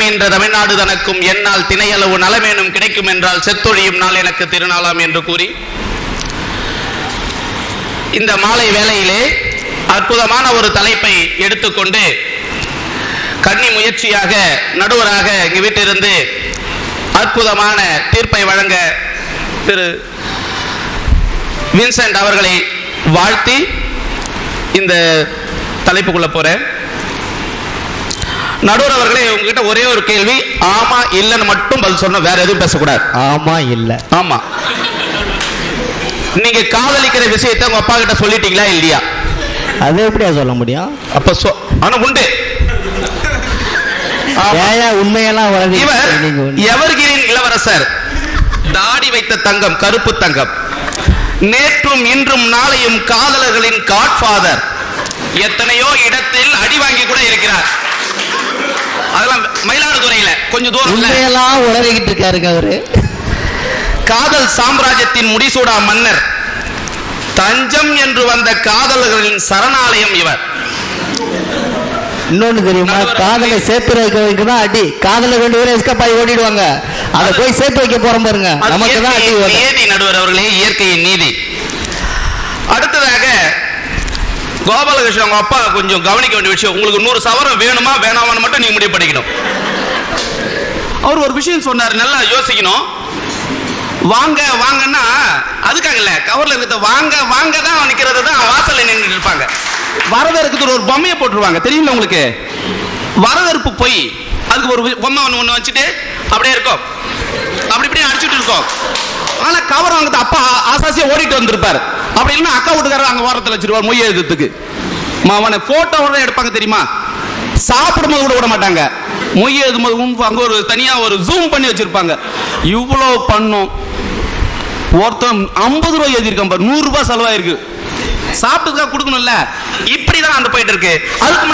நின்ற தமிழ்நாடு தனக்கும் என்னால் திணையளவு நலமேனும் கிடைக்கும் என்றால் செத்தொழியும் நாள் எனக்கு திருநாளாம் என்று கூறி இந்த மாலை வேளையிலே அற்புதமான ஒரு தலைப்பை எடுத்துக்கொண்டு கன்னி முயற்சியாக நடுவராக இங்கு வீட்டிலிருந்து அற்புதமான தீர்ப்பை வழங்க திரு வின்சென்ட் அவர்களை வாழ்த்தி இந்த தலைப்புக்குள்ள போறேன். நடுவர் அவர்களே, உங்ககிட்ட ஒரே ஒரு கேள்வி, ஆமா இல்லன்னு மட்டும் பதில் சொன்ன, வேற எதுவும் பேசக்கூடாது. ஆமா இல்ல. ஆமா. நீங்க காதலிக்கிற விஷயத்தை உங்க அப்பா கிட்ட சொல்லிட்டீங்களா இல்லையா? அது எப்படியா சொல்ல முடியும்? அப்ப ஆனா உண்டு. உண்மையெல்லாம் இவர் எவர்கிரீன் இளவரசர், தாடி வைத்த தங்கம், கருப்பு தங்கம், நேற்றும் இன்றும் நாளையும் காதலர்களின் காட்ஃபாதர், எத்தனையோ இடத்தில் அடி வாங்கி கூட இருக்கிறார். அதெல்லாம் மயிலாடுதுறையில கொஞ்சம் தூரம் உண்மையெல்லாம் உளறிக்கிட்டு இருக்காருங்க அவரு. காதல் சாம்ராஜ்யத்தின் முடிசூடா மன்னர், தஞ்சம் என்று வந்த காதலர்களின் சரணாலயம் இவர். இன்னொன்னு தெரியுமா, காதலை சேர்த்து வைக்கிறதுக்கு தான் அடி. காதலை ரெண்டு பேரும் எஸ்கேப் ஆகி ஓடிடுவாங்க, அதை போய் சேர்த்து வைக்க போறோம் பாருங்க, நமக்கு தான் அடி. நீதி நடுவர் அவர்களே, இயற்கையின் நீதி. அடுத்ததாக கோபாலகிருஷ்ணன், உங்க அப்பா கொஞ்சம் கவனிக்க வேண்டிய விஷயம், உங்களுக்கு 100 சவரம் வேணுமா வேணாமான்னு மட்டும் நீங்க முடிவு பண்ணிக்கணும். அவர் ஒரு விஷயம் சொன்னார், நல்லா யோசிக்கணும். வாங்க வாங்கன்னா அதுக்காக இல்ல, கவர்ல இருக்கிற வாங்க வாங்க தான் நிக்கிறது தான் வாசல்ல நின்று இருப்பாங்க. வரவேற்கிறதுக்கு ஒரு பொம்மையை போட்டுருவாங்க, தெரியுமா உங்களுக்கு? வரவேற்பு போய் அதுக்கு ஒரு பொம்மை ஒண்ணு வச்சுட்டு அப்படியே இருக்கும், அப்படி இப்படி அடிச்சுட்டு இருக்கோம். ஆனா கவர் வாங்குறது அப்பா ஆசாசியா ஓடிட்டு வந்திருப்பாரு. அப்படி இல்லைன்னா அக்கா வீட்டுக்காரர் அங்க ஓரத்தில் வச்சிருவார் மொய் எழுதுறதுக்கு. அவனை போட்டோ உடனே எடுப்பாங்க தெரியுமா, சாப்பிடும்போது கூட விட மாட்டாங்க. மொய் எழுதும்போது அங்க ஒரு தனியா ஒரு ஜூம் பண்ணி வச்சிருப்பாங்க. இவ்வளவு பண்ணும். ஒருத்தன் 50 ரூபாய் எழுதியிருக்கான் பாரு, 100 ரூபாய் செலவாயிருக்கு. சாப்பிட்டுக்கா கொடுக்கணும்ல. இப்படிதான் அந்த போயிட்டு இருக்கு. அதுக்கு